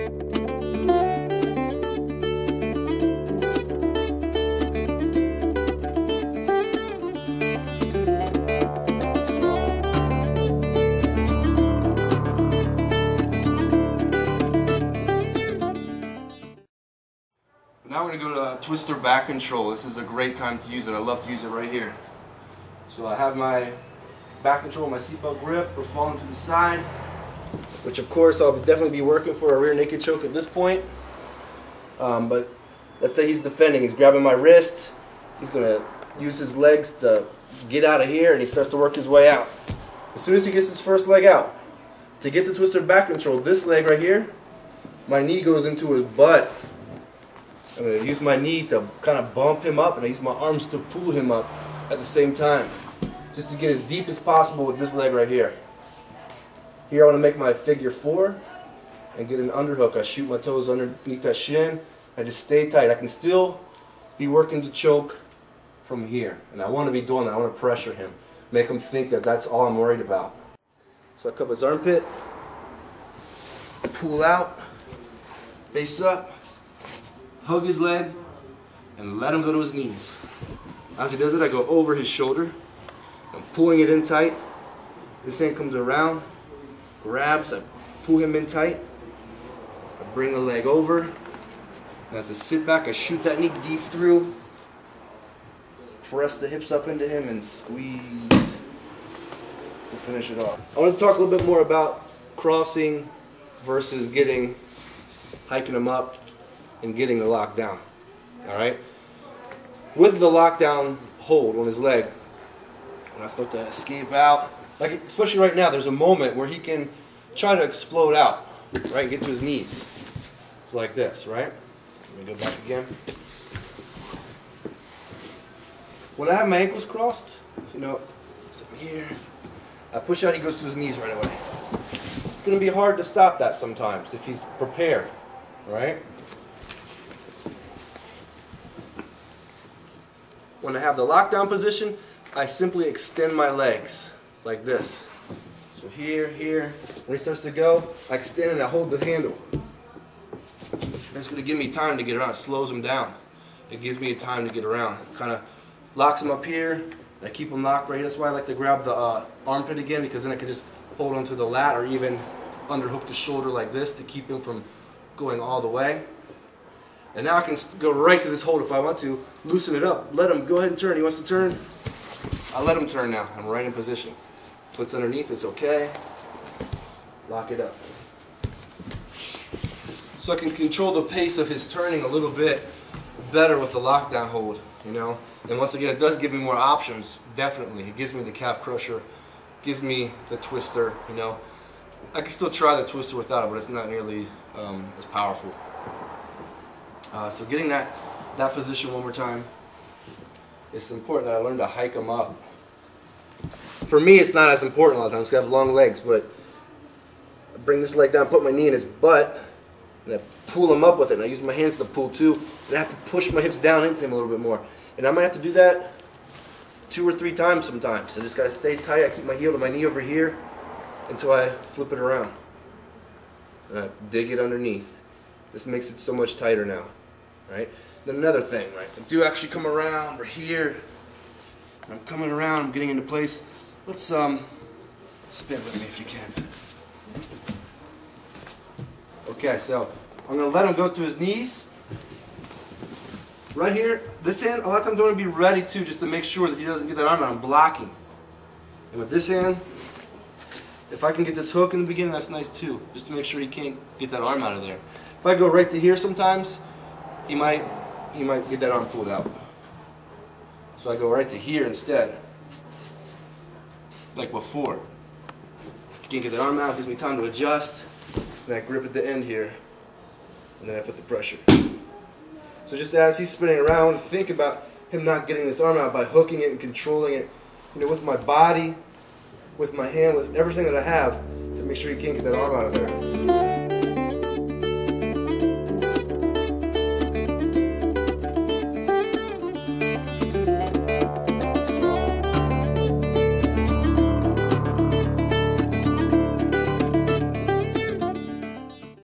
Now we're going to go to twister back control. This is a great time to use it. I love to use it right here. So I have my back control, my seatbelt grip. We're falling to the side, which of course I'll definitely be working for a rear naked choke at this point. But let's say he's defending. He's grabbing my wrist. He's going to use his legs to get out of here, and he starts to work his way out. As soon as he gets his first leg out, to get the twister back control, this leg right here, my knee goes into his butt. I'm going to use my knee to kind of bump him up, and I use my arms to pull him up at the same time, just to get as deep as possible with this leg right here. Here I want to make my figure 4 and get an underhook. I shoot my toes underneath that shin. I just stay tight. I can still be working the choke from here, and I want to be doing that. I want to pressure him, make him think that that's all I'm worried about. So I cup his armpit, pull out, face up, hug his leg, and let him go to his knees. As he does it, I go over his shoulder. I'm pulling it in tight. This hand comes around, grabs, I pull him in tight. I bring the leg over. And as I sit back, I shoot that knee deep through. Press the hips up into him and squeeze to finish it off. I want to talk a little bit more about crossing versus hiking him up and getting the lockdown. Alright? With the lockdown hold on his leg, when I start to escape out, like especially right now, there's a moment where he can try to explode out, right, and get to his knees. It's like this, right? Let me go back again. When I have my ankles crossed, it's up here, I push out, he goes to his knees right away. It's going to be hard to stop that sometimes if he's prepared, right? When I have the lockdown position, I simply extend my legs like this. So here, here. When he starts to go, I extend and I hold the handle. That's going to give me time to get around. It slows him down. It gives me time to get around. It kind of locks him up here, and I keep him locked right. That's why I like to grab the armpit again, because then I can just hold onto the lat or even underhook the shoulder like this to keep him from going all the way. And now I can go right to this hold if I want to, loosen it up, let him go ahead and turn. He wants to turn, I'll let him turn now. I'm right in position. Foot's underneath, it's okay. Lock it up. So I can control the pace of his turning a little bit better with the lockdown hold, And once again, it does give me more options, definitely. It gives me the calf crusher, gives me the twister, I can still try the twister without it, but it's not nearly as powerful. So getting that position one more time, it's important that I learn to hike them up. For me, it's not as important a lot of times because I have long legs, but I bring this leg down, put my knee in his butt, and I pull him up with it. And I use my hands to pull too, and I have to push my hips down into him a little bit more. And I might have to do that 2 or 3 times sometimes. So I just got to stay tight. I keep my heel to my knee over here until I flip it around. And I dig it underneath. This makes it so much tighter now. Right? Then another thing, right? I do actually come around. We're here. I'm coming around. I'm getting into place. Let's spin with me if you can. Okay, so I'm going to let him go to his knees. Right here, this hand, a lot of times I want to be ready too, just to make sure that he doesn't get that arm out. I'm blocking. And with this hand, if I can get this hook in the beginning, that's nice too, just to make sure he can't get that arm out of there. If I go right to here sometimes, he might get that arm pulled out. So I go right to here instead, like before. He can't get that arm out, gives me time to adjust. Then I grip at the end here, and then I put the pressure. So just as he's spinning around, think about him not getting this arm out by hooking it and controlling it, with my body, with my hand, with everything that I have, to make sure he can't get that arm out of there.